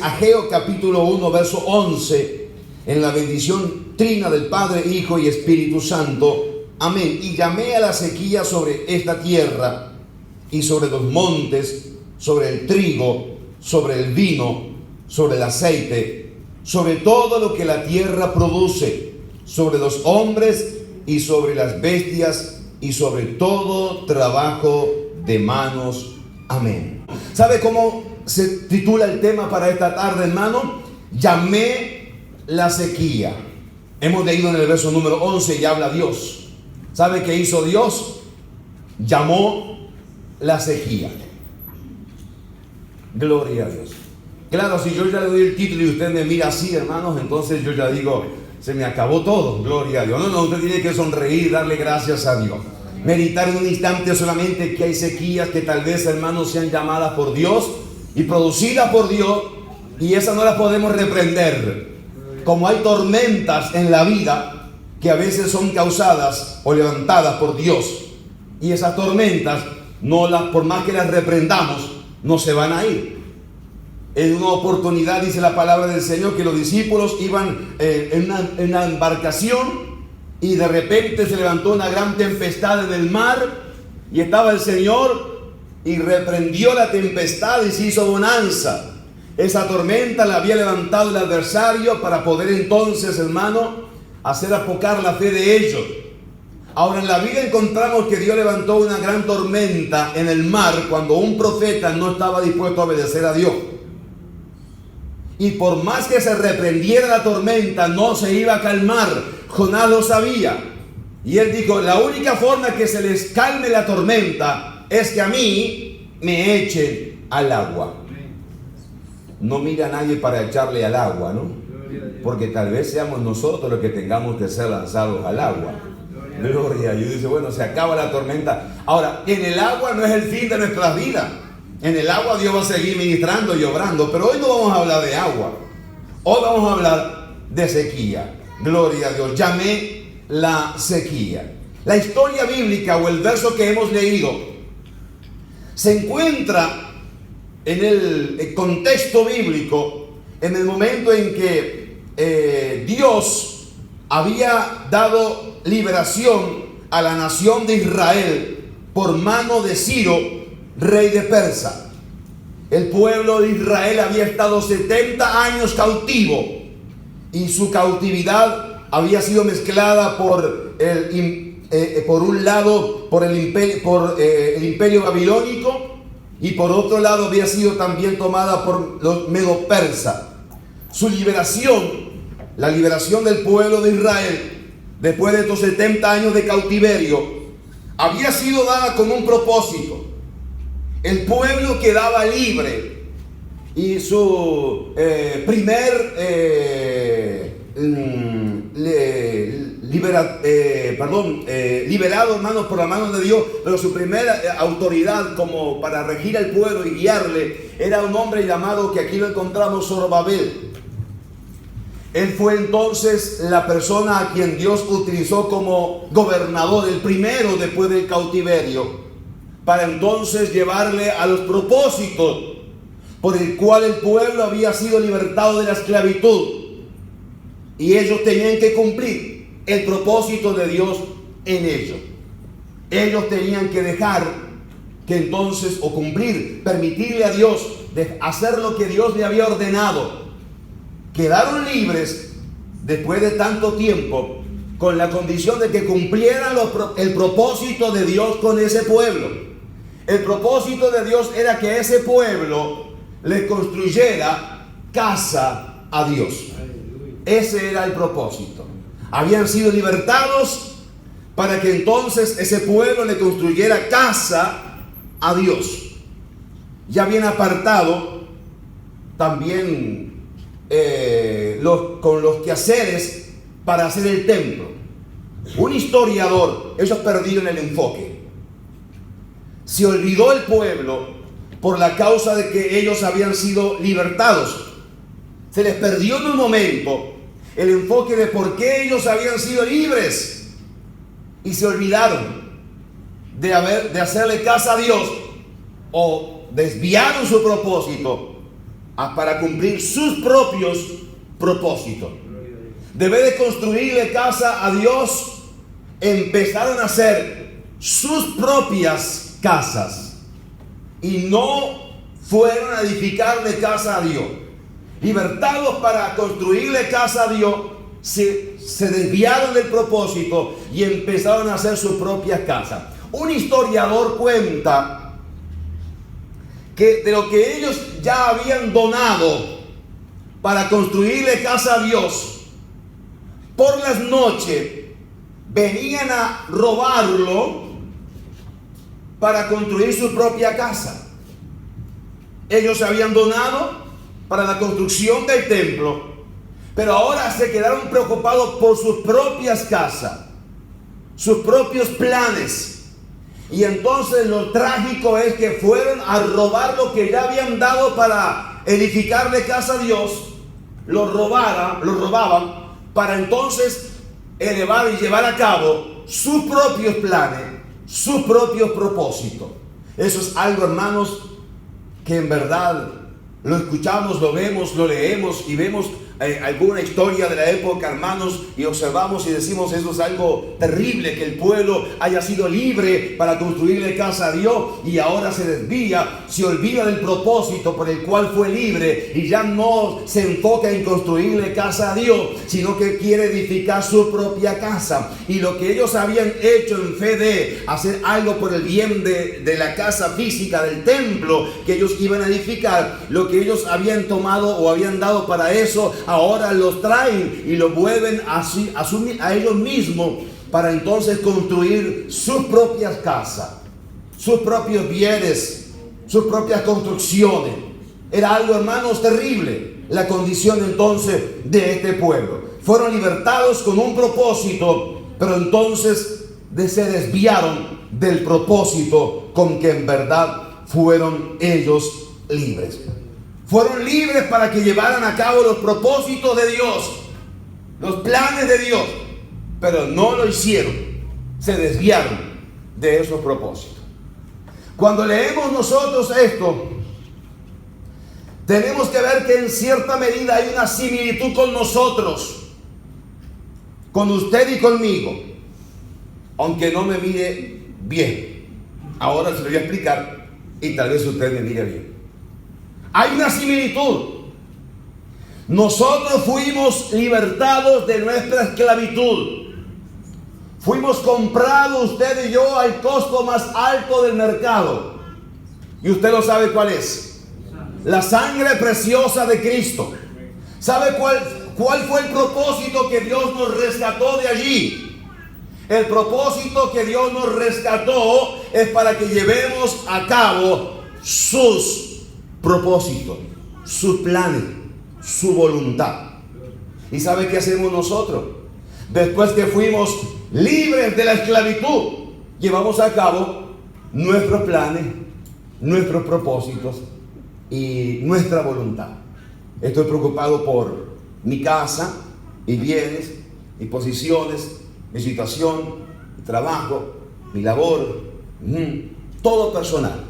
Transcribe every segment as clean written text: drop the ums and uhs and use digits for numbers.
Ageo capítulo 1, verso 11, en la bendición trina del Padre, Hijo y Espíritu Santo. Amén. Y llamé a la sequía sobre esta tierra y sobre los montes, sobre el trigo, sobre el vino, sobre el aceite, sobre todo lo que la tierra produce, sobre los hombres y sobre las bestias y sobre todo trabajo de manos. Amén. ¿Sabe cómo se titula el tema para esta tarde, hermano? Llamé la sequía. Hemos leído en el verso número 11 y habla Dios. ¿Sabe qué hizo Dios? Llamó la sequía. Gloria a Dios. Claro, si yo ya le doy el título y usted me mira así, hermanos, entonces yo ya digo, se me acabó todo. Gloria a Dios. No, usted tiene que sonreír, darle gracias a Dios. Meditar en un instante solamente que hay sequías que tal vez, hermanos, sean llamadas por Dios y producidas por Dios, y esas no las podemos reprender. Como hay tormentas en la vida que a veces son causadas o levantadas por Dios, y esas tormentas, por más que las reprendamos, no se van a ir. En una oportunidad dice la palabra del Señor que los discípulos iban en una embarcación, y de repente se levantó una gran tempestad en el mar, y estaba el Señor y reprendió la tempestad y se hizo bonanza. Esa tormenta la había levantado el adversario para poder entonces, hermano, hacer apocar la fe de ellos. Ahora, en la vida encontramos que Dios levantó una gran tormenta en el mar cuando un profeta no estaba dispuesto a obedecer a Dios. Y por más que se reprendiera la tormenta, no se iba a calmar. Jonás lo sabía. Y él dijo, la única forma que se les calme la tormenta es que a mí me echen al agua. No mira a nadie para echarle al agua, ¿no? Porque tal vez seamos nosotros los que tengamos que ser lanzados al agua. Gloria a Dios. Dice, bueno, se acaba la tormenta. Ahora, en el agua no es el fin de nuestras vidas. En el agua Dios va a seguir ministrando y obrando. Pero hoy no vamos a hablar de agua. Hoy vamos a hablar de sequía. Gloria a Dios. Llamé la sequía. La historia bíblica o el verso que hemos leído se encuentra en el contexto bíblico, en el momento en que Dios había dado liberación a la nación de Israel por mano de Ciro, rey de Persa. El pueblo de Israel había estado 70 años cautivo, y su cautividad había sido mezclada por un lado por el imperio babilónico, y por otro lado había sido también tomada por los medo-persas. Su liberación, la liberación del pueblo de Israel, después de estos 70 años de cautiverio, había sido dada con un propósito. El pueblo quedaba libre, y su liberado, hermanos, por la mano de Dios, pero su primera autoridad como para regir al pueblo y guiarle era un hombre llamado, que aquí lo encontramos, Zorobabel. Él fue entonces la persona a quien Dios utilizó como gobernador, el primero después del cautiverio, para entonces llevarle a los propósitos por el cual el pueblo había sido libertado de la esclavitud. Y ellos tenían que cumplir el propósito de Dios en ellos. Ellos tenían que dejar que entonces, o cumplir, permitirle a Dios de hacer lo que Dios le había ordenado. Quedaron libres después de tanto tiempo, con la condición de que cumplieran el propósito de Dios con ese pueblo. El propósito de Dios era que ese pueblo le construyera casa a Dios. Ese era el propósito. Habían sido libertados para que entonces ese pueblo le construyera casa a Dios. Ya habían apartado también con los quehaceres para hacer el templo. Un historiador, ellos perdieron el enfoque. Se olvidó el pueblo por la causa de que ellos habían sido libertados. Se les perdió en un momento el enfoque de por qué ellos habían sido libres, y se olvidaron de hacerle caso a Dios, o desviaron su propósito para cumplir sus propios propósitos. Debe de construirle casa a Dios. Empezaron a hacer sus propias casas y no fueron a edificarle casa a Dios. Libertados para construirle casa a Dios, se desviaron del propósito y empezaron a hacer sus propias casas. Un historiador cuenta que de lo que ellos ya habían donado para construirle casa a Dios, por las noches venían a robarlo para construir su propia casa. Ellos se habían donado para la construcción del templo, pero ahora se quedaron preocupados por sus propias casas, sus propios planes. Y entonces lo trágico es que fueron a robar lo que ya habían dado para edificarle casa a Dios. Lo robaban para entonces elevar y llevar a cabo sus propios planes, sus propios propósitos. Eso es algo, hermanos, que en verdad lo escuchamos, lo vemos, lo leemos y vemos alguna historia de la época, hermanos, y observamos y decimos: eso es algo terrible, que el pueblo haya sido libre para construirle casa a Dios y ahora se desvía, se olvida del propósito por el cual fue libre y ya no se enfoca en construirle casa a Dios, sino que quiere edificar su propia casa. Y lo que ellos habían hecho en fe de hacer algo por el bien de la casa física, del templo que ellos iban a edificar, lo que ellos habían tomado o habían dado para eso, ahora los traen y lo vuelven a ellos mismos para entonces construir sus propias casas, sus propios bienes, sus propias construcciones. Era algo, hermanos, terrible la condición entonces de este pueblo. Fueron libertados con un propósito, pero entonces se desviaron del propósito con que en verdad fueron ellos libres. Fueron libres para que llevaran a cabo los propósitos de Dios, los planes de Dios, pero no lo hicieron. Se desviaron de esos propósitos. Cuando leemos nosotros esto, tenemos que ver que en cierta medida hay una similitud con nosotros, con usted y conmigo, aunque no me mire bien. Ahora se lo voy a explicar y tal vez usted me mire bien. Hay una similitud. Nosotros fuimos libertados de nuestra esclavitud. Fuimos comprados, usted y yo, al costo más alto del mercado. Y usted lo sabe cuál es. La sangre preciosa de Cristo. ¿Sabe cuál fue el propósito que Dios nos rescató de allí? El propósito que Dios nos rescató es para que llevemos a cabo sus propósitos, sus planes, su voluntad. ¿Y sabe qué hacemos nosotros? Después que fuimos libres de la esclavitud, llevamos a cabo nuestros planes, nuestros propósitos y nuestra voluntad. Estoy preocupado por mi casa, mis bienes, mis posiciones, mi situación, mi trabajo, mi labor, todo personal.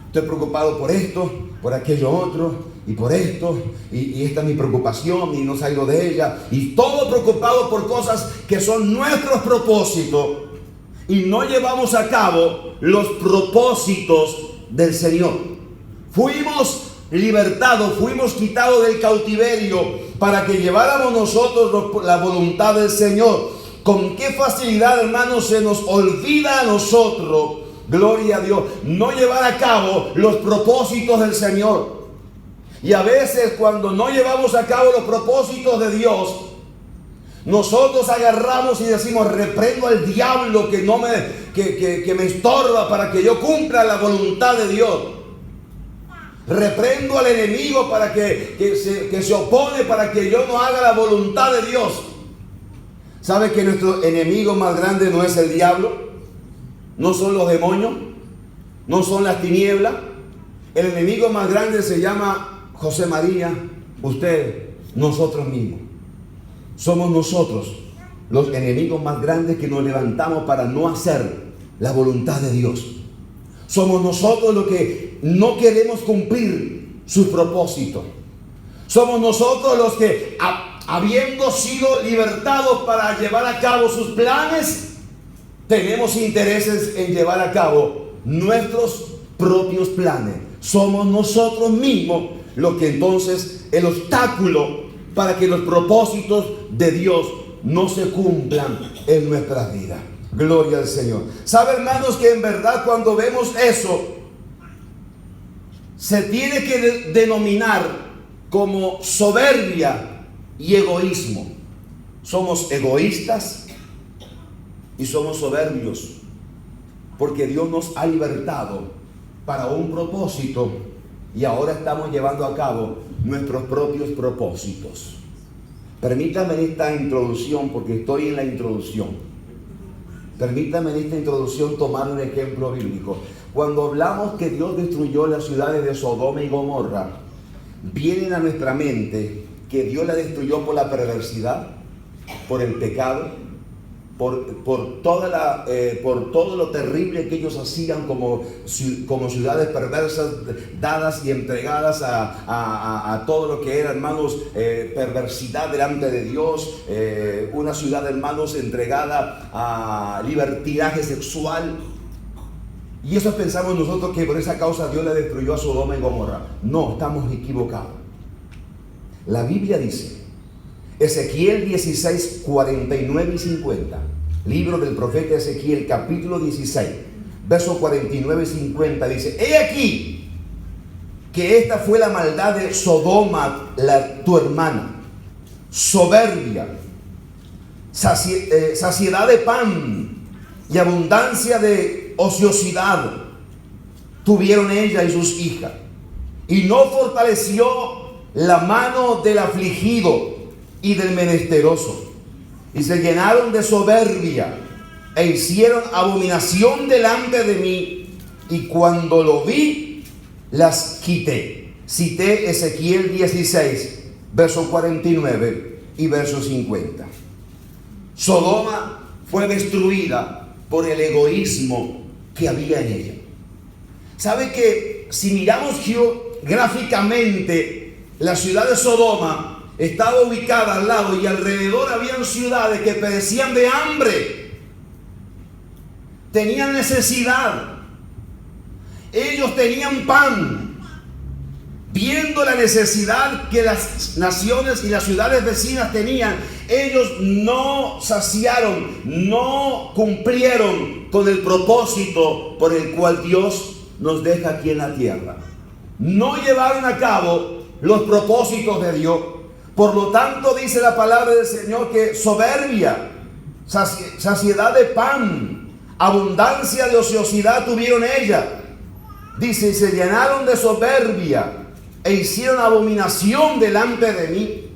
Estoy preocupado por esto, por aquello otro, y por esto, y esta es mi preocupación, y no salgo de ella, y todo preocupado por cosas que son nuestros propósitos, y no llevamos a cabo los propósitos del Señor. Fuimos libertados, fuimos quitados del cautiverio para que lleváramos nosotros la voluntad del Señor. Con qué facilidad, hermanos, se nos olvida a nosotros, gloria a Dios, no llevar a cabo los propósitos del Señor. Y a veces cuando no llevamos a cabo los propósitos de Dios, nosotros agarramos y decimos: reprendo al diablo que me estorba para que yo cumpla la voluntad de Dios. Reprendo al enemigo para que se opone para que yo no haga la voluntad de Dios. ¿Sabe que nuestro enemigo más grande no es el diablo? No son los demonios, no son las tinieblas. El enemigo más grande se llama José María, usted, nosotros mismos. Somos nosotros los enemigos más grandes que nos levantamos para no hacer la voluntad de Dios. Somos nosotros los que no queremos cumplir sus propósitos. Somos nosotros los que, habiendo sido libertados para llevar a cabo sus planes, tenemos intereses en llevar a cabo nuestros propios planes. Somos nosotros mismos los que entonces el obstáculo para que los propósitos de Dios no se cumplan en nuestras vidas. Gloria al Señor. ¿Sabe, hermanos, que en verdad cuando vemos eso se tiene que denominar como soberbia y egoísmo? Somos egoístas y somos soberbios porque Dios nos ha libertado para un propósito y ahora estamos llevando a cabo nuestros propios propósitos. Permítame en esta introducción, porque estoy en la introducción. Permítame en esta introducción tomar un ejemplo bíblico. Cuando hablamos que Dios destruyó las ciudades de Sodoma y Gomorra, vienen a nuestra mente que Dios la destruyó por la perversidad, por el pecado, por todo lo terrible que ellos hacían como ciudades perversas, dadas y entregadas a todo lo que era, hermanos, perversidad delante de Dios, una ciudad, hermanos, entregada a libertinaje sexual. Y eso pensamos nosotros que por esa causa Dios le destruyó a Sodoma y Gomorra. No, estamos equivocados. La Biblia dice, Ezequiel 16, 49 y 50, libro del profeta Ezequiel, capítulo 16, versos 49 y 50, dice: he aquí que esta fue la maldad de Sodoma, tu hermana, soberbia, saciedad de pan y abundancia de ociosidad tuvieron ella y sus hijas, y no fortaleció la mano del afligido y del menesteroso, y se llenaron de soberbia e hicieron abominación delante de mí, y cuando lo vi las quité. Cité Ezequiel 16, verso 49 y verso 50. Sodoma fue destruida por el egoísmo que había en ella. ¿Sabe que si miramos geográficamente, la ciudad de Sodoma estaba ubicada al lado y alrededor habían ciudades que padecían de hambre, tenían necesidad, ellos tenían pan? Viendo la necesidad que las naciones y las ciudades vecinas tenían, ellos no saciaron, no cumplieron con el propósito por el cual Dios nos deja aquí en la tierra. No llevaron a cabo los propósitos de Dios. Por lo tanto, dice la palabra del Señor que soberbia, saciedad de pan, abundancia de ociosidad tuvieron ella. Dice, y se llenaron de soberbia e hicieron abominación delante de mí.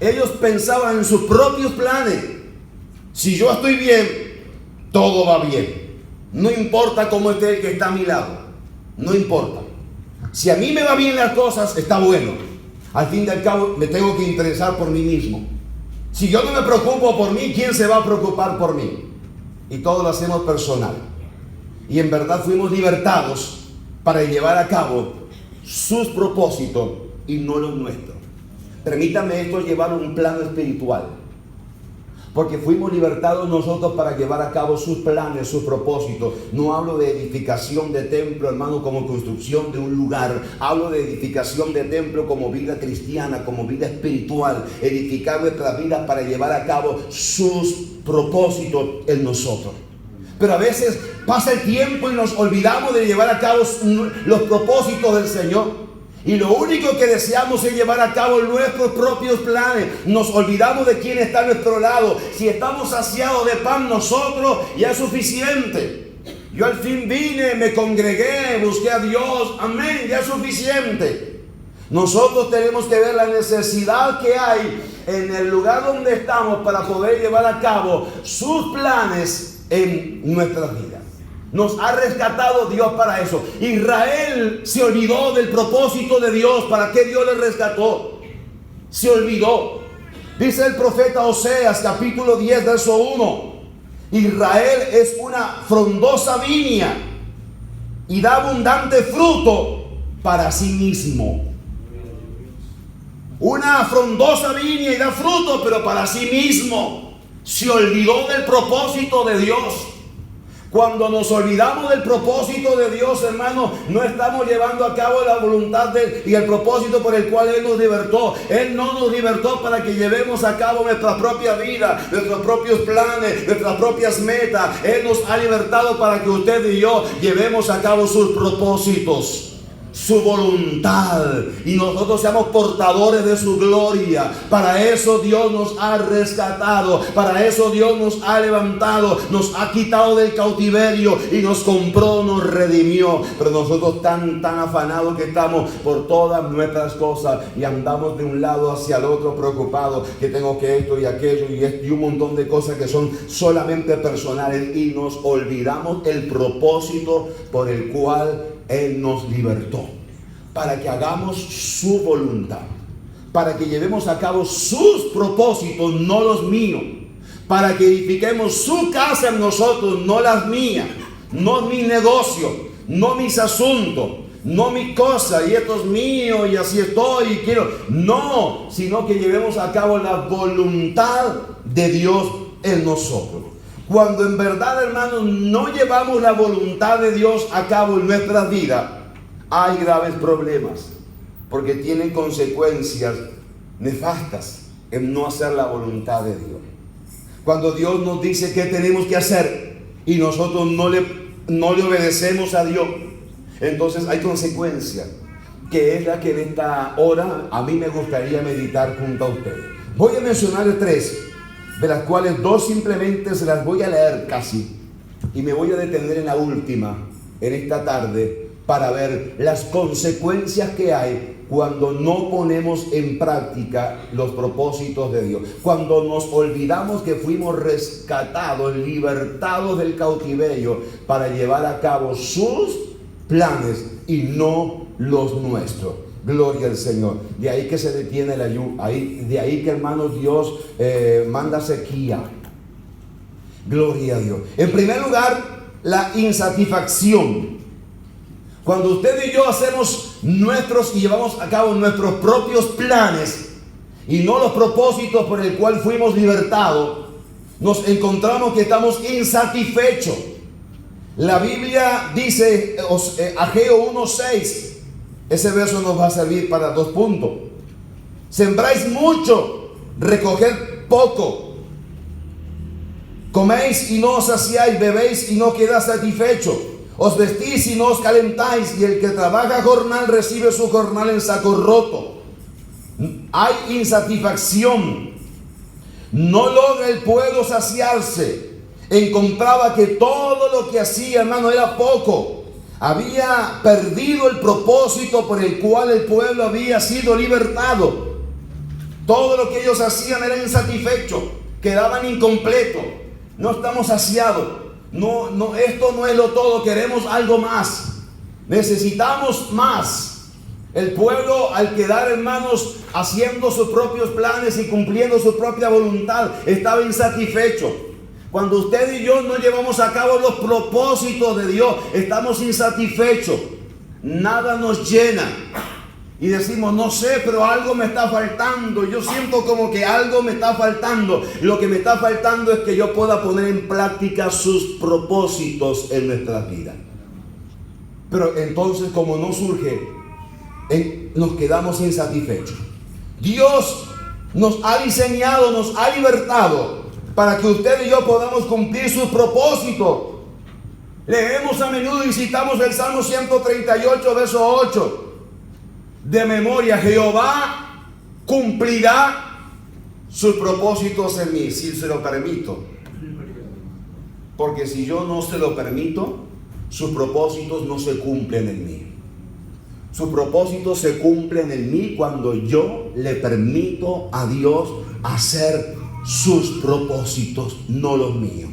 Ellos pensaban en sus propios planes. Si yo estoy bien, todo va bien. No importa cómo esté el que está a mi lado. No importa. Si a mí me va bien las cosas, está bueno. Al fin y al cabo, me tengo que interesar por mí mismo. Si yo no me preocupo por mí, ¿quién se va a preocupar por mí? Y todo lo hacemos personal. Y en verdad fuimos libertados para llevar a cabo sus propósitos y no los nuestros. Permítame esto llevar un plano espiritual, porque fuimos libertados nosotros para llevar a cabo sus planes, sus propósitos. No hablo de edificación de templo, hermano, como construcción de un lugar. Hablo de edificación de templo como vida cristiana, como vida espiritual. Edificar nuestras vidas para llevar a cabo sus propósitos en nosotros. Pero a veces pasa el tiempo y nos olvidamos de llevar a cabo los propósitos del Señor. Y lo único que deseamos es llevar a cabo nuestros propios planes. Nos olvidamos de quién está a nuestro lado. Si estamos saciados de pan nosotros, ya es suficiente. Yo al fin vine, me congregué, busqué a Dios. Amén, ya es suficiente. Nosotros tenemos que ver la necesidad que hay en el lugar donde estamos para poder llevar a cabo sus planes en nuestras vidas. Nos ha rescatado Dios para eso. Israel se olvidó del propósito de Dios. ¿Para qué Dios le rescató? Se olvidó. Dice el profeta Oseas, capítulo 10, verso 1: Israel es una frondosa viña y da abundante fruto para sí mismo. una frondosa viña y da fruto, pero para sí mismo. Se olvidó del propósito de Dios. Cuando nos olvidamos del propósito de Dios, hermano, no estamos llevando a cabo la voluntad de Él y el propósito por el cual Él nos libertó. Él no nos libertó para que llevemos a cabo nuestra propia vida, nuestros propios planes, nuestras propias metas. Él nos ha libertado para que usted y yo llevemos a cabo sus propósitos, su voluntad, y nosotros seamos portadores de su gloria. Para eso Dios nos ha rescatado, para eso Dios nos ha levantado, nos ha quitado del cautiverio y nos compró, nos redimió. Pero nosotros tan afanados que estamos por todas nuestras cosas y andamos de un lado hacia el otro preocupados, que tengo que esto y aquello y un montón de cosas que son solamente personales, y nos olvidamos el propósito por el cual Él nos libertó, para que hagamos su voluntad, para que llevemos a cabo sus propósitos, no los míos, para que edifiquemos su casa en nosotros, no las mías, no mi negocio, no mis asuntos, no mi cosa, y esto es mío y así estoy y quiero, no, sino que llevemos a cabo la voluntad de Dios en nosotros. Cuando en verdad, hermanos, no llevamos la voluntad de Dios a cabo en nuestra vida, hay graves problemas, porque tienen consecuencias nefastas en no hacer la voluntad de Dios. Cuando Dios nos dice qué tenemos que hacer y nosotros no le obedecemos a Dios, entonces hay consecuencias, que es la que en esta hora a mí me gustaría meditar junto a ustedes. Voy a mencionar 3, de las cuales 2 simplemente se las voy a leer casi, y me voy a detener en la última en esta tarde para ver las consecuencias que hay cuando no ponemos en práctica los propósitos de Dios, cuando nos olvidamos que fuimos rescatados, libertados del cautiverio para llevar a cabo sus planes y no los nuestros. Gloria al Señor. De ahí que se detiene la lluvia. De ahí que, hermanos, Dios manda sequía. Gloria a Dios. En primer lugar, la insatisfacción. Cuando usted y yo hacemos nuestros y llevamos a cabo nuestros propios planes y no los propósitos por el cual fuimos libertados, nos encontramos que estamos insatisfechos. La Biblia dice, Ageo 1:6, ese verso nos va a servir para 2 puntos. Sembráis mucho, recoged poco. Coméis y no os saciáis, bebéis y no quedáis satisfechos. Os vestís y no os calentáis, y el que trabaja jornal recibe su jornal en saco roto. Hay insatisfacción. No logra el pueblo saciarse. Encontraba que todo lo que hacía, hermano, era poco. Había perdido el propósito por el cual el pueblo había sido libertado. Todo lo que ellos hacían era insatisfecho, quedaban incompletos. No estamos saciados. No, esto no es lo todo, queremos algo más. Necesitamos más. El pueblo, al quedar, hermanos, haciendo sus propios planes y cumpliendo su propia voluntad, estaba insatisfecho. Cuando usted y yo no llevamos a cabo los propósitos de Dios, estamos insatisfechos. Nada nos llena. Y decimos, no sé, pero algo me está faltando. Yo siento como que algo me está faltando. Lo que me está faltando es que yo pueda poner en práctica sus propósitos en nuestra vida. Pero entonces, como no surge, nos quedamos insatisfechos. Dios nos ha diseñado, nos ha libertado para que usted y yo podamos cumplir sus propósitos. Leemos a menudo y citamos el Salmo 138, verso 8. De memoria, Jehová cumplirá sus propósitos en mí, si se lo permito. Porque si yo no se lo permito, sus propósitos no se cumplen en mí. Sus propósitos se cumplen en mí cuando yo le permito a Dios hacer sus propósitos, no los míos.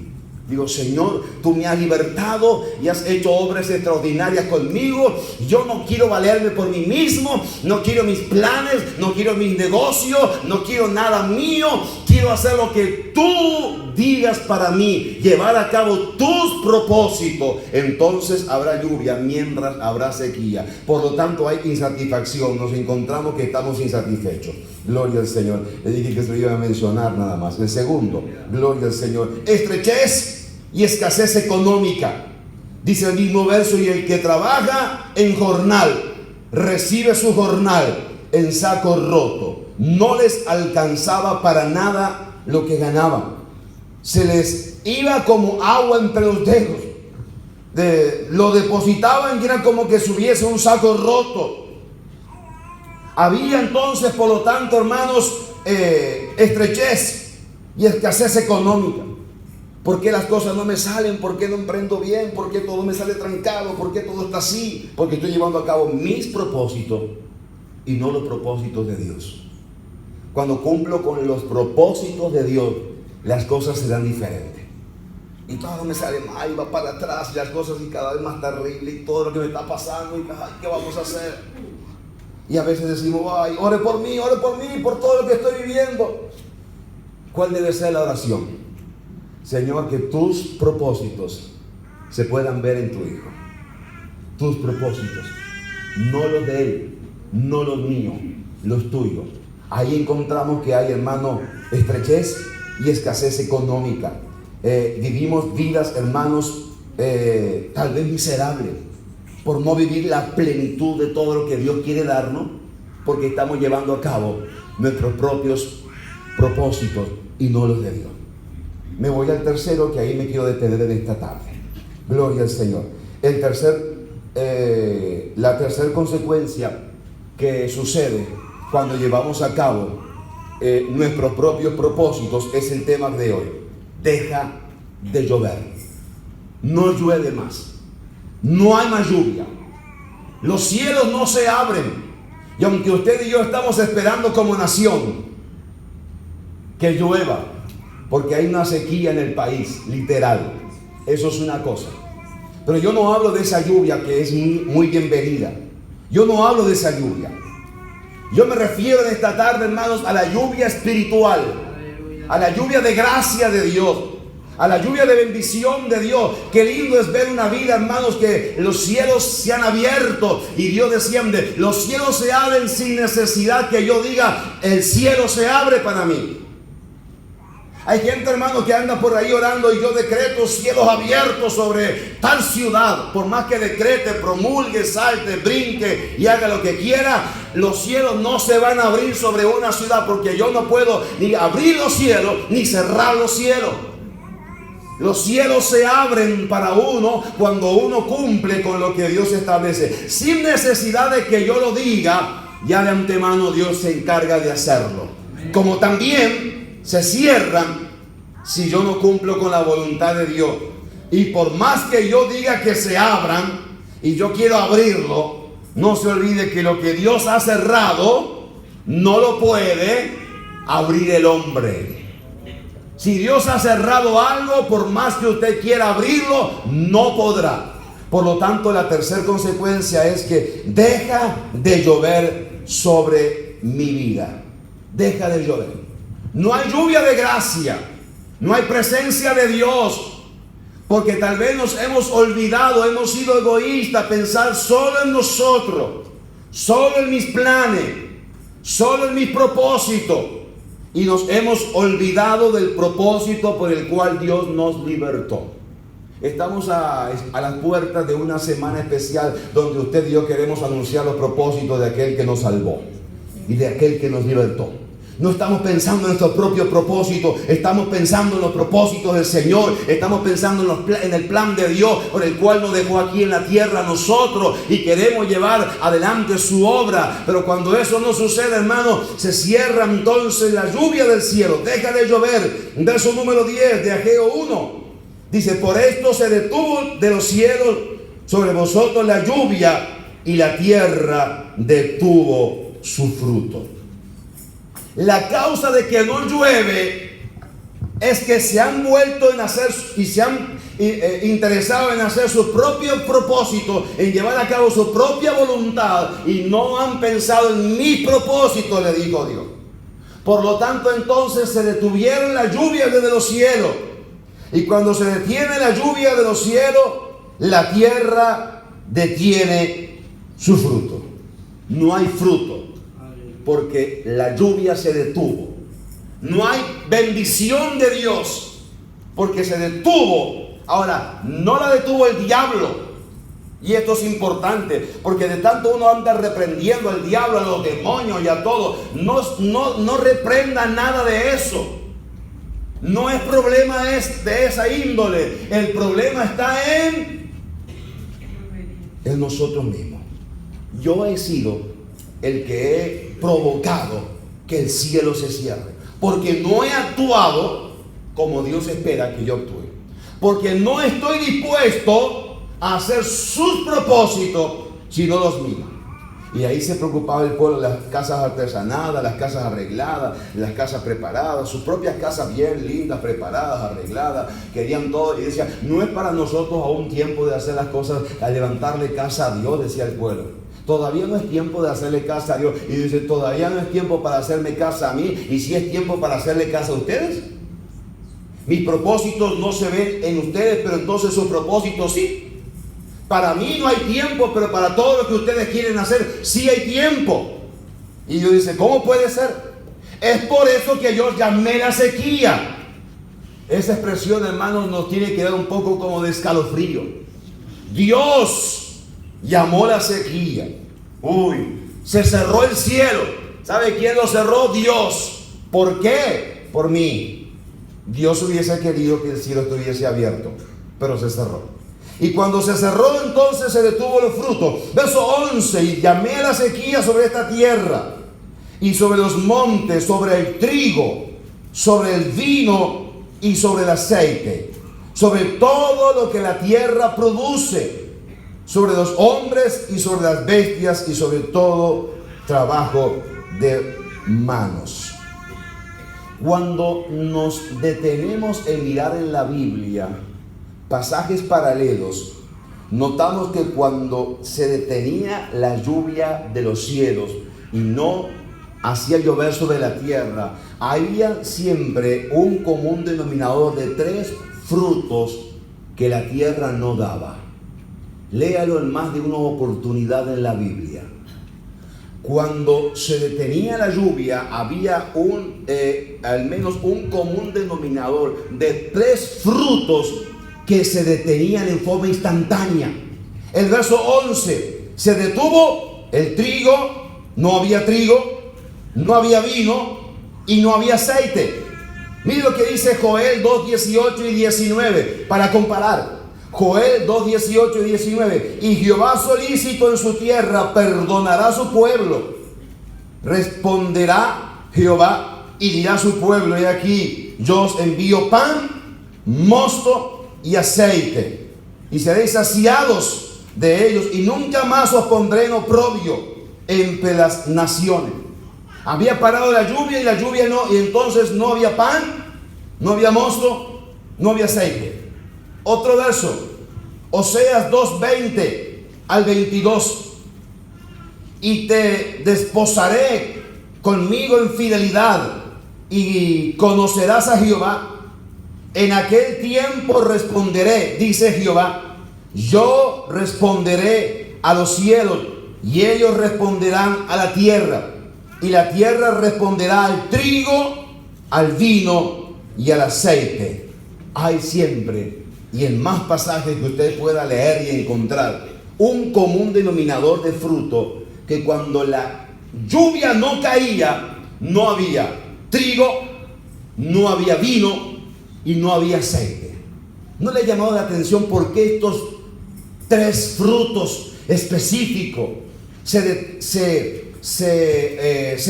Digo, Señor, tú me has libertado y has hecho obras extraordinarias conmigo. Yo no quiero valerme por mí mismo, no quiero mis planes, no quiero mis negocios, no quiero nada mío. Quiero hacer lo que tú digas para mí, llevar a cabo tus propósitos. Entonces habrá lluvia mientras habrá sequía. Por lo tanto hay insatisfacción, nos encontramos que estamos insatisfechos. Gloria al Señor. Le dije que se lo iba a mencionar nada más. El segundo, gloria al Señor. Estrechez y escasez económica. Dice el mismo verso: y el que trabaja en jornal, recibe su jornal en saco roto. No les alcanzaba para nada lo que ganaban. Se les iba como agua entre los dedos. Lo depositaban y era como que subiese un saco roto. Había entonces, por lo tanto, hermanos, estrechez y escasez económica. ¿Por qué las cosas no me salen? ¿Por qué no emprendo bien? ¿Por qué todo me sale trancado? ¿Por qué todo está así? Porque estoy llevando a cabo mis propósitos y no los propósitos de Dios. Cuando cumplo con los propósitos de Dios, las cosas serán diferentes. Y todo me sale mal, y va para atrás, y las cosas y cada vez más terrible, y todo lo que me está pasando, y ay, ¿qué vamos a hacer? Y a veces decimos: ay, ore por mí, por todo lo que estoy viviendo. ¿Cuál debe ser la oración? Señor, que tus propósitos se puedan ver en tu Hijo. Tus propósitos, no los de Él, no los míos, los tuyos. Ahí encontramos que hay, hermano, estrechez y escasez económica. Vivimos vidas, hermanos, tal vez miserables, por no vivir la plenitud de todo lo que Dios quiere darnos, porque estamos llevando a cabo nuestros propios propósitos y no los de Dios. Me voy al tercero, que ahí me quiero detener en esta tarde. Gloria al Señor. La tercera consecuencia que sucede cuando llevamos a cabo nuestros propios propósitos es el tema de hoy. Deja de llover. No llueve más. No hay más lluvia. Los cielos no se abren. Y aunque usted y yo estamos esperando como nación que llueva, porque hay una sequía en el país, literal. Eso es una cosa. Pero yo no hablo de esa lluvia que es muy bienvenida. Yo no hablo de esa lluvia. Yo me refiero en esta tarde, hermanos, a la lluvia espiritual, a la lluvia de gracia de Dios, a la lluvia de bendición de Dios. Qué lindo es ver una vida, hermanos, que los cielos se han abierto y Dios desciende. Los cielos se abren sin necesidad que yo diga: el cielo se abre para mí. Hay gente, hermano, que anda por ahí orando: y yo decreto cielos abiertos sobre tal ciudad. Por más que decrete, promulgue, salte, brinque y haga lo que quiera, los cielos no se van a abrir sobre una ciudad, porque yo no puedo ni abrir los cielos ni cerrar los cielos. Los cielos se abren para uno cuando uno cumple con lo que Dios establece, sin necesidad de que yo lo diga. Ya de antemano Dios se encarga de hacerlo. Como también se cierran si yo no cumplo con la voluntad de Dios. Y por más que yo diga que se abran y yo quiero abrirlo, no se olvide que lo que Dios ha cerrado no lo puede abrir el hombre. Si Dios ha cerrado algo, por más que usted quiera abrirlo, no podrá. Por lo tanto, la tercera consecuencia es que deja de llover sobre mi vida. Deja de llover. No hay lluvia de gracia, no hay presencia de Dios, porque tal vez nos hemos olvidado, hemos sido egoístas, pensar solo en nosotros, solo en mis planes, solo en mis propósitos, y nos hemos olvidado del propósito por el cual Dios nos libertó. Estamos a las puertas de una semana especial donde usted y yo queremos anunciar los propósitos de aquel que nos salvó y de aquel que nos libertó. No estamos pensando en nuestro propio propósito, estamos pensando en los propósitos del Señor, estamos pensando en el plan de Dios por el cual nos dejó aquí en la tierra a nosotros y queremos llevar adelante su obra. Pero cuando eso no sucede, hermano, se cierra entonces la lluvia del cielo, deja de llover. Verso número 10 de Ageo 1 dice: por esto se detuvo de los cielos sobre vosotros la lluvia y la tierra detuvo su fruto. La causa de que no llueve es que se han vuelto en hacer y se han interesado en hacer su propio propósito, en llevar a cabo su propia voluntad, y no han pensado en mi propósito, le dijo Dios. Por lo tanto, entonces se detuvieron las lluvias desde los cielos, y cuando se detiene la lluvia de los cielos, la tierra detiene su fruto. No hay fruto. porque la lluvia se detuvo. No hay bendición de Dios porque se detuvo. Ahora, no la detuvo el diablo. Y esto es importante, porque de tanto uno anda reprendiendo al diablo, a los demonios y a todo. No reprenda nada de eso. No es problema de esa índole. El problema está en nosotros mismos. Yo he sido el que he provocado que el cielo se cierre, porque no he actuado como Dios espera que yo actúe, porque no estoy dispuesto a hacer sus propósitos, sino los míos. Y ahí se preocupaba el pueblo de las casas artesanadas, las casas arregladas, las casas preparadas, sus propias casas bien lindas, preparadas, arregladas, querían todo. Y decía, no es para nosotros aún tiempo de hacer las cosas, a levantarle casa a Dios, decía el pueblo. Todavía no es tiempo de hacerle casa a Dios. Y dice, todavía no es tiempo para hacerme casa a mí. Y si es tiempo para hacerle casa a ustedes. Mis propósitos no se ven en ustedes, pero entonces sus propósitos sí. Para mí no hay tiempo, pero para todo lo que ustedes quieren hacer, sí hay tiempo. Y Dios dice, ¿cómo puede ser? Es por eso que yo llamé la sequía. Esa expresión, hermanos, nos tiene que dar un poco como de escalofrío. Dios llamó la sequía. Se cerró el cielo. ¿Sabe quién lo cerró? Dios. ¿Por qué? Por mí. Dios hubiese querido que el cielo estuviese abierto, pero se cerró. Y cuando se cerró, entonces se detuvo los frutos. Verso 11, y llamé a la sequía sobre esta tierra, y sobre los montes, sobre el trigo, sobre el vino y sobre el aceite, sobre todo lo que la tierra produce, sobre los hombres y sobre las bestias y sobre todo trabajo de manos. Cuando nos detenemos en mirar en la Biblia pasajes paralelos, notamos que cuando se detenía la lluvia de los cielos y no hacía llover sobre la tierra, había siempre un común denominador de 3 frutos que la tierra no daba. Léalo en más de una oportunidad en la Biblia. Cuando se detenía la lluvia, había al menos un común denominador de 3 frutos que se detenían en forma instantánea. El verso 11, se detuvo el trigo, no había vino y no había aceite. Mire lo que dice Joel 2:18 y 19 para comparar. Joel 2:18 y 19. Y Jehová solícito en su tierra perdonará a su pueblo. Responderá Jehová y dirá a su pueblo: he aquí, yo os envío pan, mosto y aceite, y seréis saciados de ellos, y nunca más os pondré en oprobio entre las naciones. Había parado la lluvia y la lluvia no, y entonces no había pan, no había mosto, no había aceite. Otro verso, Oseas 2:20 al 22. Y te desposaré conmigo en fidelidad, y conocerás a Jehová. En aquel tiempo responderé, dice Jehová, yo responderé a los cielos, y ellos responderán a la tierra, y la tierra responderá al trigo, al vino y al aceite. Hay siempre, y en más pasajes que usted pueda leer y encontrar, un común denominador de fruto, que cuando la lluvia no caía, no había trigo, no había vino y no había aceite. ¿No le ha llamado la atención por qué estos 3 frutos específicos se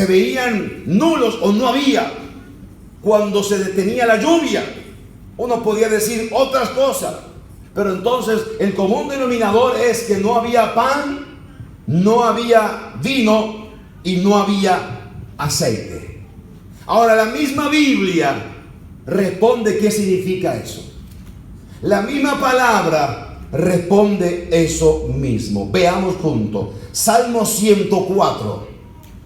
veían nulos o no había cuando se detenía la lluvia? Uno podía decir otras cosas, pero entonces el común denominador es que no había pan, no había vino y no había aceite. Ahora, la misma Biblia responde qué significa eso. La misma palabra responde eso mismo. Veamos juntos. Salmo 104,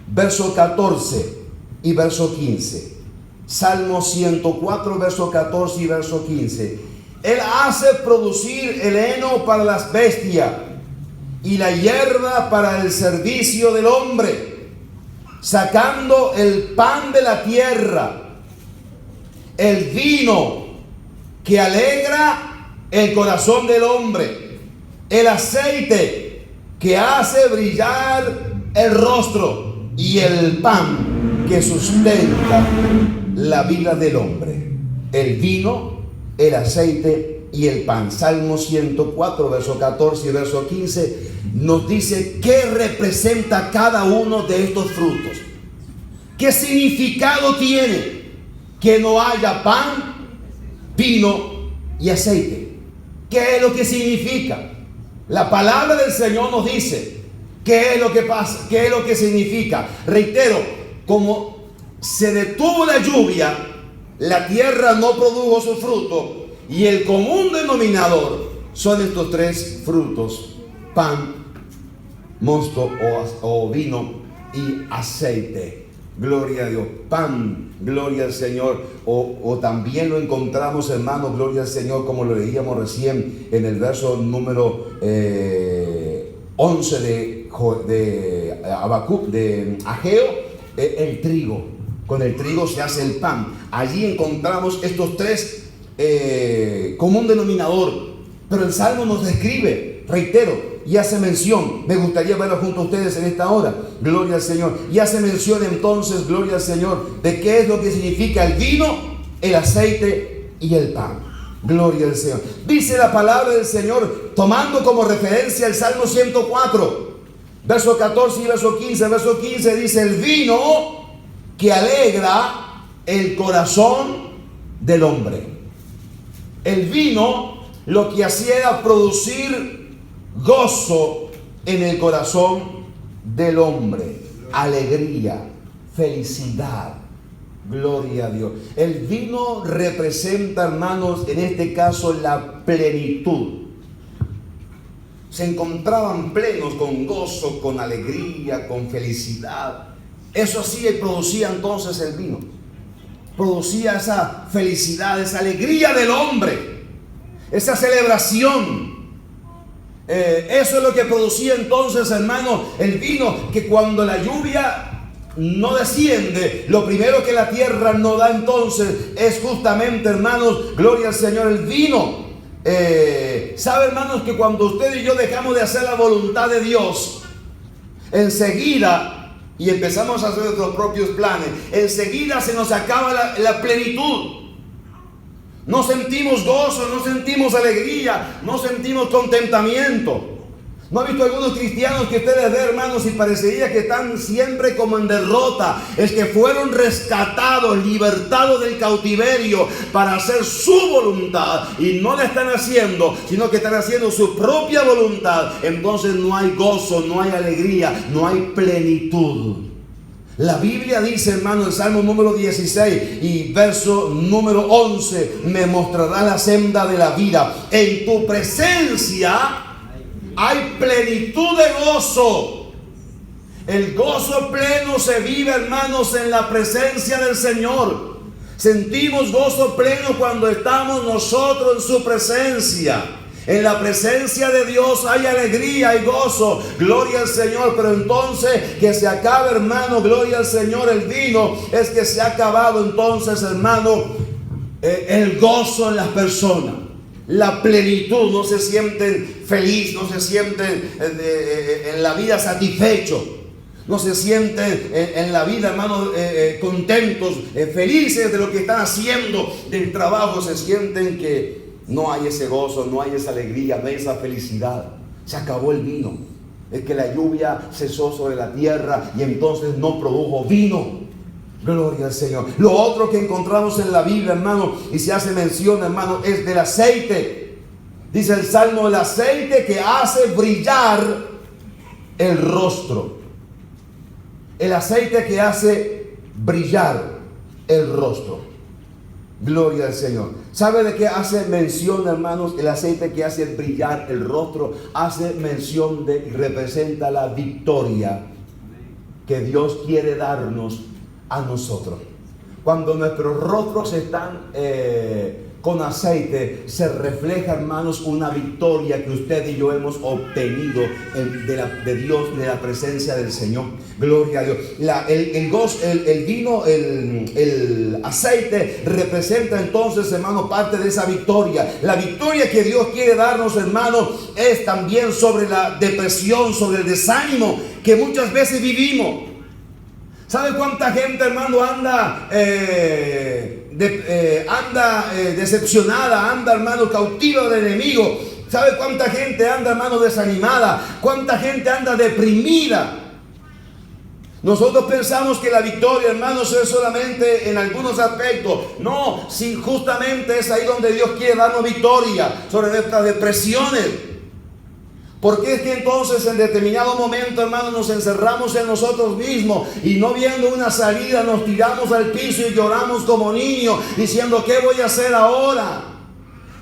verso 14 y verso 15. Salmo 104, verso 14 y verso 15. Él hace producir el heno para las bestias y la hierba para el servicio del hombre. sacando el pan de la tierra, el vino que alegra el corazón del hombre, el aceite que hace brillar el rostro y el pan que sustenta la vida del hombre. El vino, el aceite y el pan. Salmo 104, verso 14 y verso 15 nos dice qué representa cada uno de estos frutos. ¿Qué significado tiene que no haya pan, vino y aceite? ¿Qué es lo que significa? La palabra del Señor nos dice qué es lo que pasa, qué es lo que significa. Reitero, como se detuvo la lluvia, la tierra no produjo su fruto, y el común denominador son estos tres frutos: pan, mosto o vino y aceite. Gloria a Dios. Pan, gloria al Señor. O también lo encontramos, hermanos, gloria al Señor, como lo leíamos recién en el verso número 11 de Habacuc, de Ageo, el trigo. Con el trigo se hace el pan. Allí encontramos estos tres común denominador. Pero el Salmo nos describe, reitero, y hace mención, me gustaría verlo junto a ustedes en esta hora, gloria al Señor, y hace mención entonces, gloria al Señor, de qué es lo que significa el vino, el aceite y el pan. Gloria al Señor. Dice la palabra del Señor, tomando como referencia el Salmo 104, verso 14 y verso 15. Verso 15 dice: el vino que alegra el corazón del hombre. El vino lo que hacía era producir gozo en el corazón del hombre, alegría, felicidad. Gloria a Dios. El vino representa, hermanos, en este caso la plenitud. Se encontraban plenos, con gozo, con alegría, con felicidad. Eso sí producía entonces el vino. Producía esa felicidad, esa alegría del hombre, esa celebración. Eso es lo que producía entonces, hermano, el vino, que cuando la lluvia no desciende, lo primero que la tierra no da entonces es justamente, hermanos, gloria al Señor, el vino. ¿Sabe, hermanos, que cuando usted y yo dejamos de hacer la voluntad de Dios, enseguida, y empezamos a hacer nuestros propios planes, enseguida se nos acaba la plenitud? No sentimos gozo, no sentimos alegría, no sentimos contentamiento. ¿No ha visto algunos cristianos que ustedes ven, hermanos, y parecería que están siempre como en derrota? Es que fueron rescatados, libertados del cautiverio para hacer su voluntad, y no la están haciendo, sino que están haciendo su propia voluntad. Entonces no hay gozo, no hay alegría, no hay plenitud. La Biblia dice, hermano, el Salmo número 16 y verso número 11: me mostrará la senda de la vida. En tu presencia hay plenitud de gozo. El gozo pleno se vive, hermanos, en la presencia del Señor. Sentimos gozo pleno cuando estamos nosotros en su presencia. En la presencia de Dios hay alegría y gozo, gloria al Señor. Pero entonces que se acabe, hermano, gloria al Señor, el vino, es que se ha acabado entonces, hermano, el gozo en las personas. La plenitud, no se sienten felices, no se sienten en la vida satisfechos, no se sienten en la vida, hermanos, contentos, felices de lo que están haciendo, del trabajo. Se sienten que no hay ese gozo, no hay esa alegría, no hay esa felicidad. Se acabó el vino. Es que la lluvia cesó sobre la tierra y entonces no produjo vino. Gloria al Señor. Lo otro que encontramos en la Biblia, hermano, y se hace mención, hermano, es del aceite. Dice el Salmo: el aceite que hace brillar el rostro. El aceite que hace brillar el rostro. Gloria al Señor. ¿Sabe de qué hace mención, hermanos? El aceite que hace brillar el rostro hace mención de y representa la victoria que Dios quiere darnos a nosotros. Cuando nuestros rostros están con aceite se refleja, hermanos, una victoria que usted y yo hemos obtenido de Dios, de la presencia del Señor. Gloria a Dios. El vino, el aceite representa entonces, hermano, parte de esa victoria. La victoria que Dios quiere darnos, hermano, es también sobre la depresión, sobre el desánimo que muchas veces vivimos. ¿Sabe cuánta gente, hermano, anda decepcionada, anda, hermano, cautiva del enemigo? ¿Sabe cuánta gente anda, hermano, desanimada? ¿Cuánta gente anda deprimida? Nosotros pensamos que la victoria, hermanos, es solamente en algunos aspectos. No, si justamente es ahí donde Dios quiere darnos victoria sobre nuestras depresiones. Porque es que entonces en determinado momento, hermanos, nos encerramos en nosotros mismos y no viendo una salida nos tiramos al piso y lloramos como niños diciendo: ¿qué voy a hacer ahora?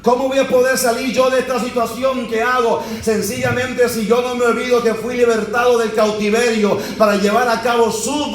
¿Cómo voy a poder salir yo de esta situación que hago? Sencillamente, si yo no me olvido que fui libertado del cautiverio para llevar a cabo su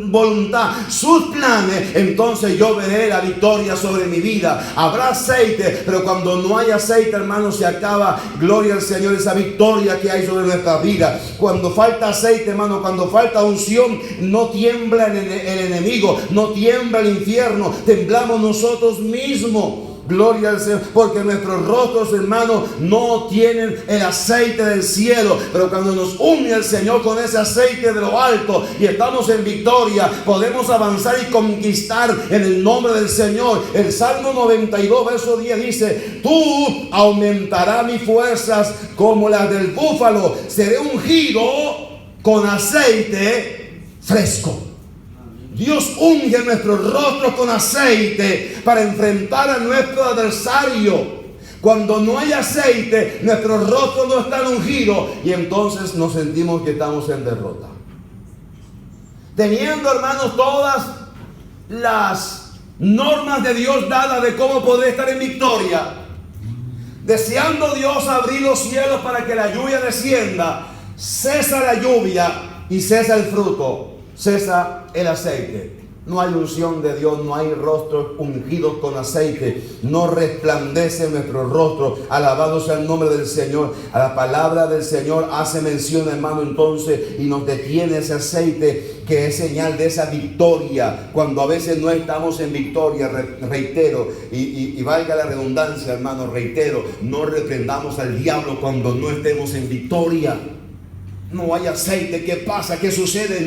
voluntad, sus planes, entonces yo veré la victoria sobre mi vida. Habrá aceite, pero cuando no hay aceite, hermanos, se acaba, gloria al Señor, esa victoria que hay sobre nuestra vida. Cuando falta aceite, hermano, cuando falta unción, no tiembla el enemigo, no tiembla el infierno, temblamos nosotros mismos. Gloria al Señor, porque nuestros rostros, hermanos, no tienen el aceite del cielo, pero cuando nos une el Señor con ese aceite de lo alto y estamos en victoria, podemos avanzar y conquistar en el nombre del Señor. El Salmo 92, verso 10 dice: tú aumentarás mis fuerzas como las del búfalo, seré ungido con aceite fresco. Dios unge nuestros rostros con aceite para enfrentar a nuestro adversario. Cuando no hay aceite, nuestros rostros no están ungidos y entonces nos sentimos que estamos en derrota. Teniendo, hermanos, todas las normas de Dios dadas de cómo poder estar en victoria, deseando Dios abrir los cielos para que la lluvia descienda, cesa la lluvia y cesa el fruto. Cesa el aceite. No hay unción de Dios, no hay rostros ungidos con aceite, no resplandece nuestro rostro. Alabado sea el nombre del Señor. A la palabra del Señor hace mención, hermano, entonces, y nos detiene ese aceite que es señal de esa victoria. Cuando a veces no estamos en victoria, reitero, y valga la redundancia, hermano, reitero, no reprendamos al diablo cuando no estemos en victoria. No hay aceite, ¿qué pasa? ¿Qué sucede?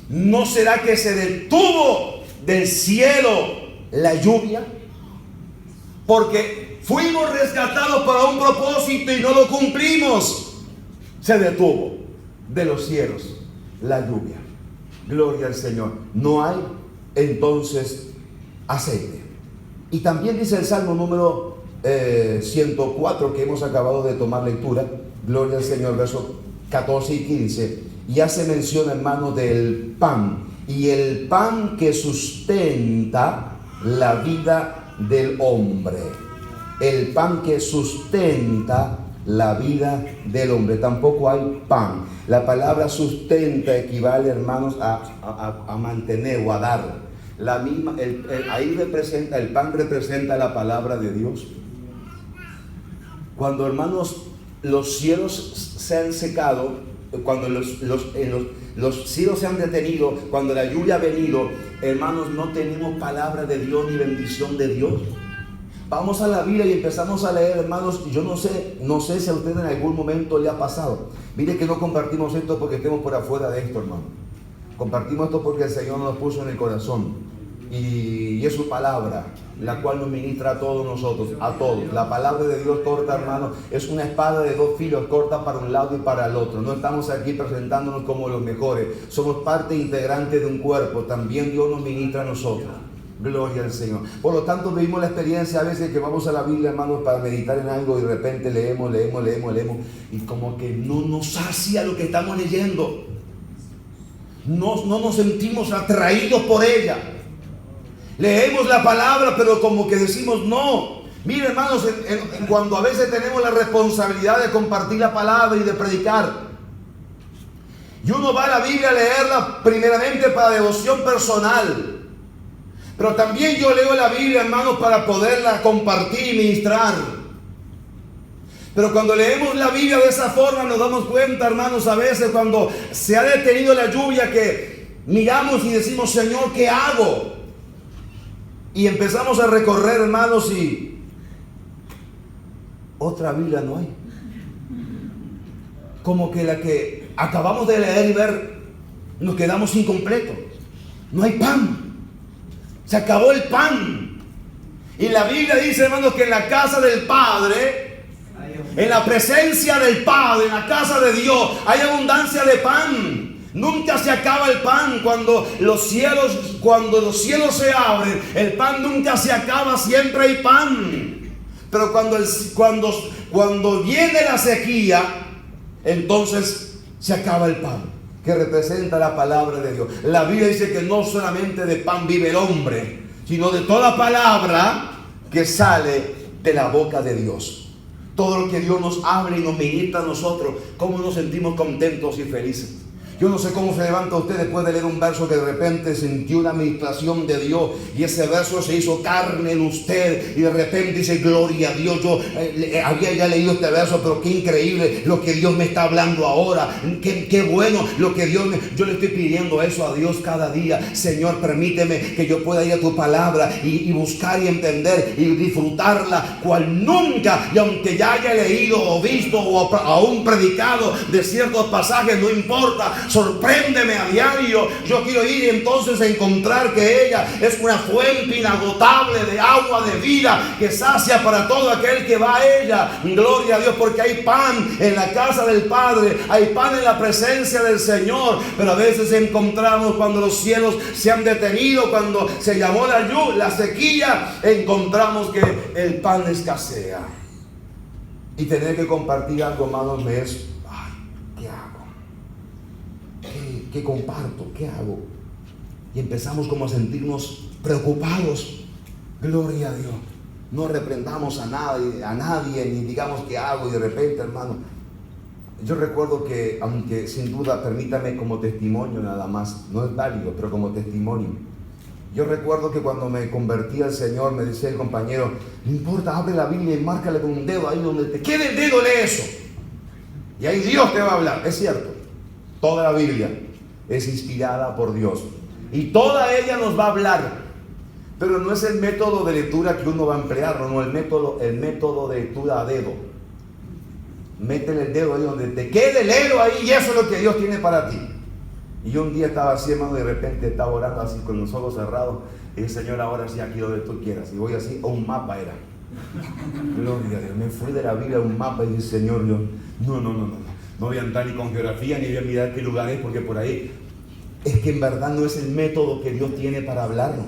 No será que se detuvo del cielo la lluvia, porque fuimos rescatados para un propósito y no lo cumplimos. Se detuvo de los cielos la lluvia. Gloria al Señor. No hay entonces aceite. Y también dice el Salmo número 104 que hemos acabado de tomar lectura. Gloria al Señor, verso 14 y 15, y hace mención, hermano, del pan, y el pan que sustenta la vida del hombre. El pan que sustenta la vida del hombre. Tampoco hay pan. La palabra sustenta equivale, hermanos, a mantener o a dar. La misma, ahí representa, el pan representa la palabra de Dios. Cuando, hermanos, los cielos se han secado, cuando los cielos se han detenido, cuando la lluvia ha venido, hermanos, no tenemos palabra de Dios ni bendición de Dios. Vamos a la Biblia y empezamos a leer, hermanos. Yo no sé si a usted en algún momento le ha pasado. Mire que no compartimos esto porque estemos por afuera de esto, hermano. Compartimos esto porque el Señor nos puso en el corazón. Y es su palabra, la cual nos ministra a todos nosotros, a todos. La palabra de Dios corta, hermano, es una espada de dos filos, corta para un lado y para el otro. No estamos aquí presentándonos como los mejores. Somos parte integrante de un cuerpo. También Dios nos ministra a nosotros. Gloria al Señor. Por lo tanto, vivimos la experiencia a veces que vamos a la Biblia, hermanos, para meditar en algo y de repente leemos y como que no nos sacia lo que estamos leyendo. No nos sentimos atraídos por ella. Leemos la palabra, pero como que decimos no. Mire, hermanos, cuando a veces tenemos la responsabilidad de compartir la palabra y de predicar, y uno va a la Biblia a leerla primeramente para devoción personal, Pero también yo leo la Biblia, hermanos, para poderla compartir y ministrar. Pero cuando leemos la Biblia de esa forma nos damos cuenta, hermanos, a veces cuando se ha detenido la lluvia, que miramos y decimos: Señor, ¿qué hago? Y empezamos a recorrer, hermanos, y otra Biblia no hay. Como que la que acabamos de leer y ver, nos quedamos incompletos. No hay pan. Se acabó el pan. Y la Biblia dice, hermanos, que en la casa del Padre, en la presencia del Padre, en la casa de Dios, hay abundancia de pan. Nunca se acaba el pan. Cuando los cielos se abren, el pan nunca se acaba, siempre hay pan. Pero cuando viene la sequía, entonces se acaba el pan, que representa la palabra de Dios. La Biblia dice que no solamente de pan vive el hombre, sino de toda palabra que sale de la boca de Dios. Todo lo que Dios nos abre y nos ministra a nosotros, cómo nos sentimos contentos y felices. Yo no sé cómo se levanta usted después de leer un verso que de repente sintió una administración de Dios y ese verso se hizo carne en usted y de repente dice: gloria a Dios. Yo había ya leído este verso, pero qué increíble lo que Dios me está hablando ahora. Qué bueno lo que Dios yo le estoy pidiendo eso a Dios cada día. Señor, permíteme que yo pueda ir a tu palabra y buscar y entender y disfrutarla cual nunca. Y aunque ya haya leído o visto o aún predicado de ciertos pasajes, no importa. Sorpréndeme a diario. Yo quiero ir y entonces encontrar que ella es una fuente inagotable de agua de vida que sacia para todo aquel que va a ella. Gloria a Dios, porque hay pan en la casa del Padre, hay pan en la presencia del Señor. Pero a veces encontramos, cuando los cielos se han detenido, cuando se llamó la sequía, encontramos que el pan escasea. Y tener que compartir algo, hermanos, me es: ¿qué hago? ¿Qué comparto? ¿Qué hago? Y empezamos como a sentirnos preocupados. Gloria a Dios. No reprendamos a nadie, ni digamos qué hago. Y de repente, hermano, yo recuerdo que, aunque sin duda, permítame como testimonio nada más, no es válido, pero como testimonio. Yo recuerdo que cuando me convertí al Señor, me decía el compañero: no importa, abre la Biblia y márcale con un dedo ahí donde te quede el dedo, lee eso. Y ahí Dios te va a hablar. Es cierto, toda la Biblia es inspirada por Dios y toda ella nos va a hablar, pero no es el método de lectura que uno va a emplear, no, el método de lectura a dedo. Métele el dedo ahí donde te quede, léelo ahí, y eso es lo que Dios tiene para ti. Y yo un día estaba así, hermano, y de repente estaba orando así con los ojos cerrados y dije: Señor, ahora sí, aquí donde tú quieras. Y voy así, un mapa era. Gloria a Dios, me fui de la Biblia a un mapa y dije: Señor, yo, no voy a andar ni con geografía, ni voy a mirar qué lugar es, porque por ahí es que en verdad no es el método que Dios tiene para hablarnos.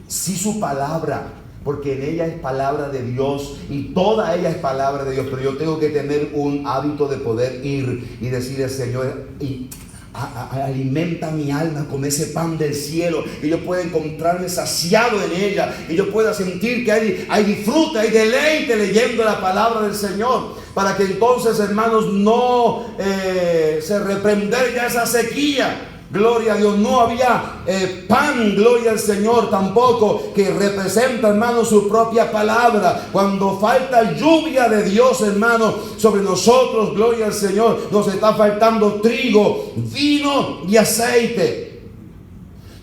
Sí, su palabra, porque en ella es palabra de Dios y toda ella es palabra de Dios. Pero yo tengo que tener un hábito de poder ir y decirle: Señor, y alimenta mi alma con ese pan del cielo, que yo pueda encontrarme saciado en ella, y yo pueda sentir que hay disfrute, hay deleite leyendo la palabra del Señor, para que entonces, hermanos, no se reprender ya esa sequía. Gloria a Dios, no había pan, gloria al Señor, tampoco, que representa, hermano, su propia palabra. Cuando falta lluvia de Dios, hermano, sobre nosotros, gloria al Señor, nos está faltando trigo, vino y aceite.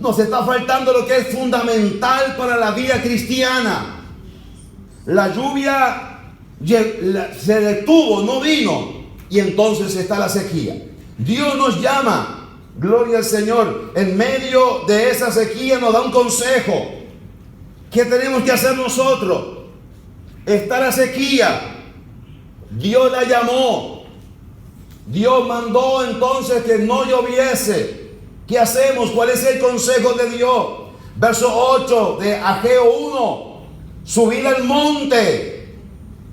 Nos está faltando lo que es fundamental para la vida cristiana. La lluvia se detuvo, no vino, y entonces está la sequía. Dios nos llama. Gloria al Señor. En medio de esa sequía nos da un consejo. ¿Qué tenemos que hacer nosotros? Está la sequía. Dios la llamó. Dios mandó entonces que no lloviese. ¿Qué hacemos? ¿Cuál es el consejo de Dios? Verso 8 de Ageo 1. Subid al monte,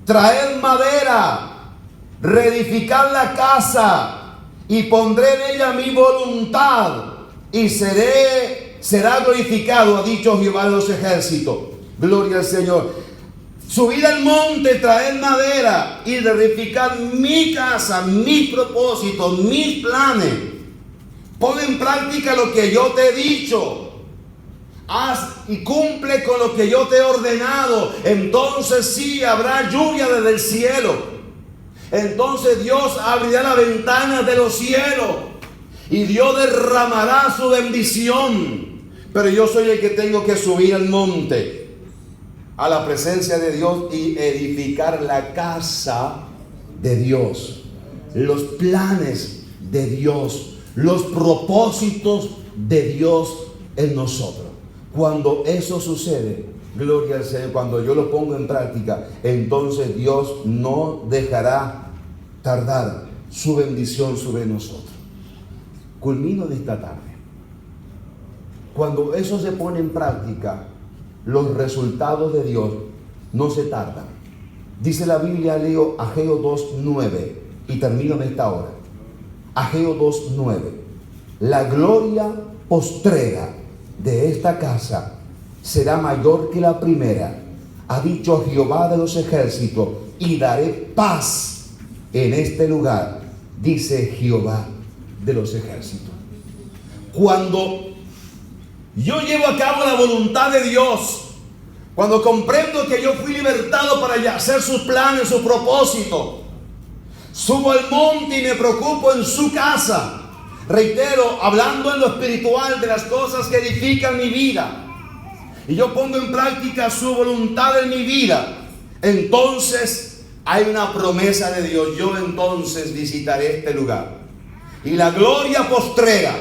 traer madera, reedificar la casa, y pondré en ella mi voluntad, y será glorificado, ha dicho Jehová de los ejércitos. Gloria al Señor. Subir al monte, traer madera y reedificar mi casa, mis propósitos, mis planes. Pon en práctica lo que yo te he dicho. haz y cumple con lo que yo te he ordenado, entonces sí habrá lluvia desde el cielo. Entonces Dios abrirá las ventanas de los cielos y Dios derramará su bendición. Pero yo soy el que tengo que subir al monte, a la presencia de Dios, y edificar la casa de Dios, los planes de Dios, los propósitos de Dios en nosotros. Cuando eso sucede, gloria al Señor, cuando yo lo pongo en práctica, entonces Dios no dejará tardar su bendición sobre nosotros. Culmino de esta tarde. Cuando eso se pone en práctica, los resultados de Dios no se tardan. Dice la Biblia, leo Ageo 2:9 y termino en esta hora. Ageo 2:9. La gloria postrera de esta casa será mayor que la primera, ha dicho Jehová de los ejércitos, y daré paz en este lugar, dice Jehová de los ejércitos. Cuando yo llevo a cabo la voluntad de Dios, cuando comprendo que yo fui libertado para hacer sus planes, sus propósitos, subo al monte y me preocupo en su casa. Reitero, hablando en lo espiritual de las cosas que edifican mi vida, y yo pongo en práctica su voluntad en mi vida, entonces hay una promesa de Dios. Yo entonces visitaré este lugar y la gloria postrera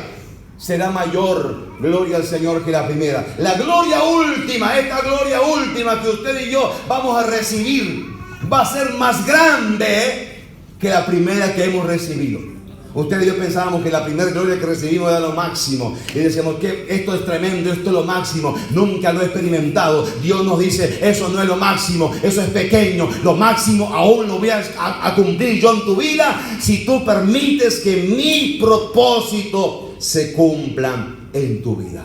será mayor, gloria al Señor, que la primera. La gloria última, esta gloria última que usted y yo vamos a recibir, va a ser más grande que la primera que hemos recibido. Usted y yo pensábamos que la primera gloria que recibimos era lo máximo, y decíamos que esto es tremendo, esto es lo máximo. Nunca lo he experimentado. Dios nos dice, eso no es lo máximo, eso es pequeño. Lo máximo aún lo voy a cumplir yo en tu vida, si tú permites que mi propósito se cumplan en tu vida.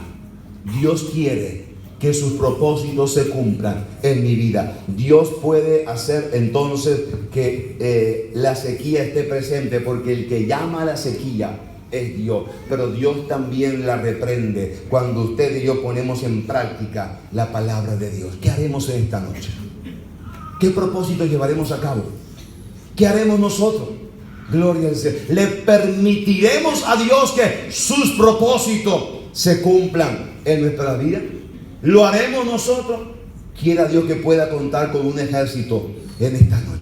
Dios quiere que sus propósitos se cumplan en mi vida. Dios puede hacer entonces que la sequía esté presente, porque el que llama a la sequía es Dios, pero Dios también la reprende cuando usted y yo ponemos en práctica la palabra de Dios. ¿Qué haremos en esta noche? ¿Qué propósitos llevaremos a cabo? ¿Qué haremos nosotros? Gloria al Señor. ¿Le permitiremos a Dios que sus propósitos se cumplan en nuestra vida? ¿Lo haremos nosotros? Quiera Dios que pueda contar con un ejército en esta noche.